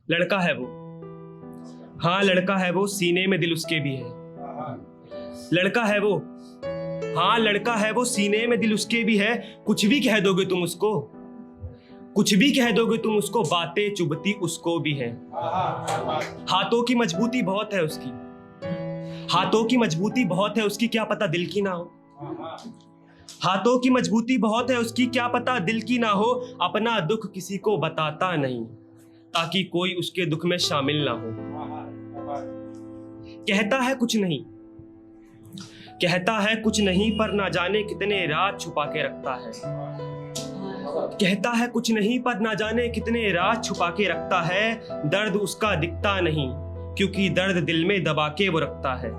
लड़का है वो, हाँ लड़का है वो, सीने में दिल उसके भी है। लड़का है वो, हाँ लड़का है वो, सीने में दिल उसके भी है। कुछ भी कह दोगे तुम उसको, कुछ भी कह दोगे तुम उसको, बातें चुभती उसको भी है। हाथों की मजबूती बहुत है उसकी, हाथों की मजबूती बहुत है उसकी, क्या पता दिल की ना हो। हाथों की मजबूती बहुत है उसकी, क्या पता दिल की ना हो। अपना दुख किसी को बताता नहीं, ताकि कोई उसके दुख में शामिल ना हो। कहता है कुछ नहीं, कहता है कुछ नहीं, पर ना जाने कितने राज छुपा के रखता है। कहता है कुछ नहीं, पर ना जाने कितने राज छुपा के रखता है। दर्द उसका दिखता नहीं, क्योंकि दर्द दिल में दबा के वो रखता है।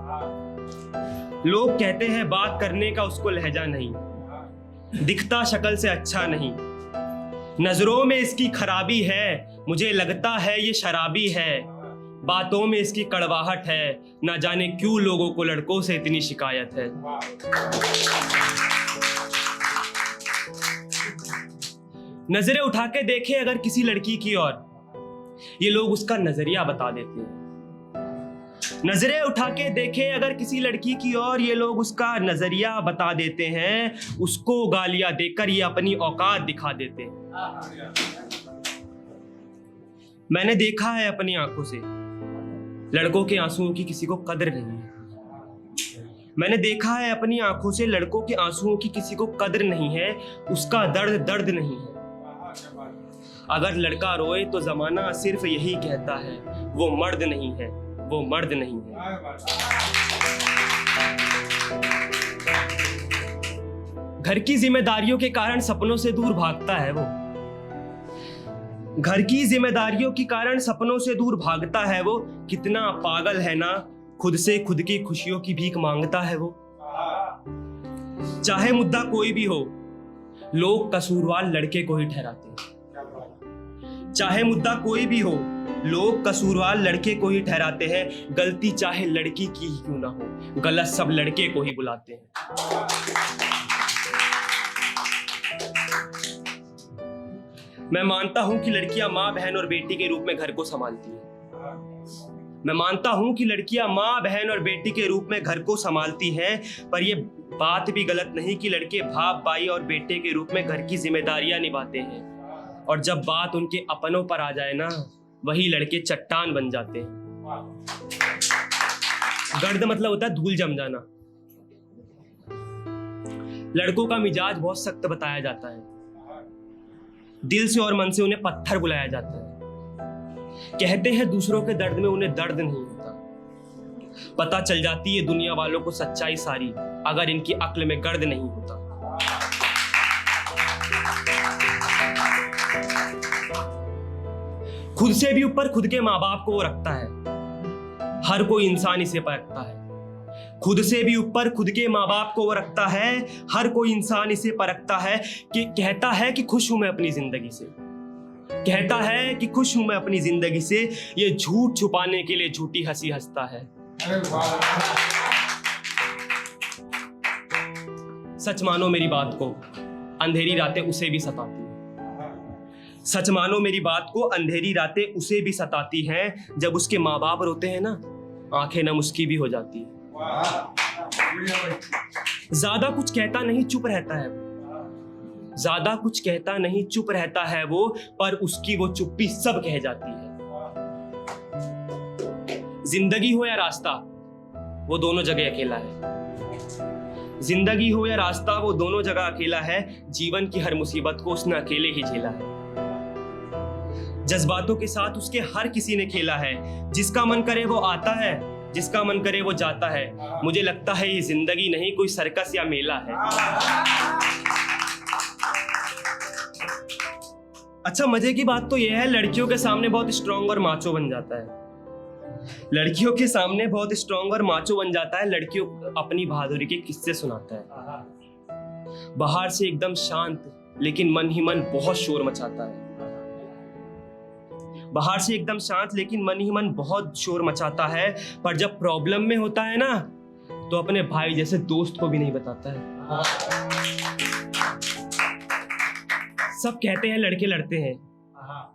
लोग कहते हैं बात करने का उसको लहजा नहीं, दिखता शक्ल से अच्छा नहीं। नजरों में इसकी खराबी है, मुझे लगता है ये शराबी है। बातों में इसकी कड़वाहट है, ना जाने क्यों लोगों को लड़कों से इतनी शिकायत है। नजरें उठा के देखे अगर किसी लड़की की ओर, ये लोग उसका नजरिया बता देते हैं। नजरें उठा के देखे अगर किसी लड़की की ओर, ये लोग उसका नजरिया बता देते हैं। उसको गालियां देकर ये अपनी औकात दिखा देते हैं। मैंने देखा है अपनी आंखों से, लड़कों के आंसुओं की किसी को कदर नहीं है। मैंने देखा है अपनी आंखों से, लड़कों के आंसुओं की किसी को कदर नहीं है। उसका दर्द दर्द नहीं है। अगर लड़का रोए तो जमाना सिर्फ यही कहता है, वो मर्द नहीं है, वो मर्द नहीं है। घर की जिम्मेदारियों के कारण सपनों से दूर भागता है वो, घर की जिम्मेदारियों के कारण सपनों से दूर भागता है वो। कितना पागल है ना, खुद से खुद की खुशियों की भीख मांगता है वो। चाहे मुद्दा कोई भी हो, लोग कसूरवार लड़के को ही ठहराते हैं। चाहे मुद्दा कोई भी हो, लोग कसूरवार लड़के को ही ठहराते हैं। गलती चाहे लड़की की ही क्यों ना हो, गलत सब लड़के को ही बुलाते हैं। मैं मानता हूं कि लड़कियां माँ बहन और बेटी के रूप में घर को संभालती हैं। मैं मानता हूं कि लड़कियां माँ बहन और बेटी के रूप में घर को संभालती हैं, पर यह बात भी गलत नहीं कि लड़के बाप भाई और बेटे के रूप में घर की जिम्मेदारियां निभाते हैं। और जब बात उनके अपनों पर आ जाए ना, वही लड़के चट्टान बन जाते हैं। गर्द मतलब होता है धूल जम जाना। लड़कों का मिजाज बहुत सख्त बताया जाता है, दिल से और मन से उन्हें पत्थर बुलाया जाता है। कहते हैं दूसरों के दर्द में उन्हें दर्द नहीं होता। पता चल जाती है दुनिया वालों को सच्चाई सारी, अगर इनकी अक्ल में गर्द नहीं होता। खुद से भी ऊपर खुद के माँ बाप को वो रखता है। हर कोई इंसान इसे परखता है। खुद से भी ऊपर खुद के माँ बाप को वो रखता है। हर कोई इंसान इसे परखता है कि कहता है कि खुश हूं मैं अपनी जिंदगी से, कहता है कि खुश हूं मैं अपनी जिंदगी से। ये झूठ छुपाने के लिए झूठी हंसी हंसता है। सच मानो मेरी बात को, अंधेरी रातें उसे भी सताती हैं। सच मानो मेरी बात को, अंधेरी रातें उसे भी सताती हैं। जब उसके माँ बाप रोते हैं ना, आंखें नम उसकी भी हो जाती है। ज्यादा कुछ कहता नहीं, चुप रहता है वो। ज्यादा कुछ कहता नहीं, चुप रहता है वो, पर उसकी वो चुप्पी सब कह जाती है। जिंदगी हो या रास्ता, वो दोनों जगह अकेला है। जिंदगी हो या रास्ता, वो दोनों जगह अकेला है। जीवन की हर मुसीबत को उसने अकेले ही झेला है। जज्बातों के साथ उसके हर किसी ने खेला है। जिसका मन करे वो आता है, जिसका मन करे वो जाता है। मुझे लगता है ये जिंदगी नहीं, कोई सर्कस या मेला है। अच्छा, मजे की बात तो यह है, लड़कियों के सामने बहुत स्ट्रांग और माचो बन जाता है। लड़कियों के सामने बहुत स्ट्रांग और माचो बन जाता है। लड़कियों को अपनी बहादुरी के किस्से सुनाता है। बाहर से एकदम शांत, लेकिन मन ही मन बहुत शोर मचाता है। बाहर से एकदम शांत, लेकिन मन ही मन बहुत शोर मचाता है। पर जब प्रॉब्लम में होता है ना, तो अपने भाई जैसे दोस्त को भी नहीं बताता है। सब कहते हैं लड़के लड़ते हैं,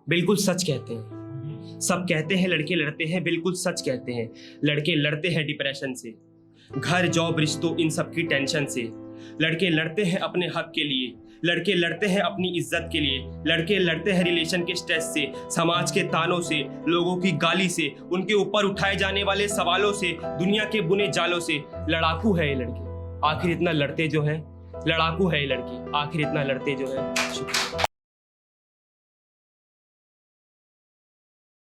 बिल्कुल सच कहते हैं। सब कहते हैं लड़के लड़ते हैं, बिल्कुल सच कहते हैं। लड़के लड़ते हैं डिप्रेशन से, घर जॉब रिश्तों इन सब की टेंशन से। लड़के लड़ते हैं अपने हक के लिए, लड़के लड़ते हैं अपनी इज्जत के लिए। लड़के लड़ते हैं रिलेशन के स्ट्रेस से, समाज के तानों से, लोगों की गाली से, उनके ऊपर उठाए जाने वाले सवालों से, दुनिया के बुने जालों से। लड़ाकू है ये लड़के, आखिर इतना लड़ते जो है। लड़ाकू है ये लड़की, आखिर इतना लड़ते जो है। शुक्रिया।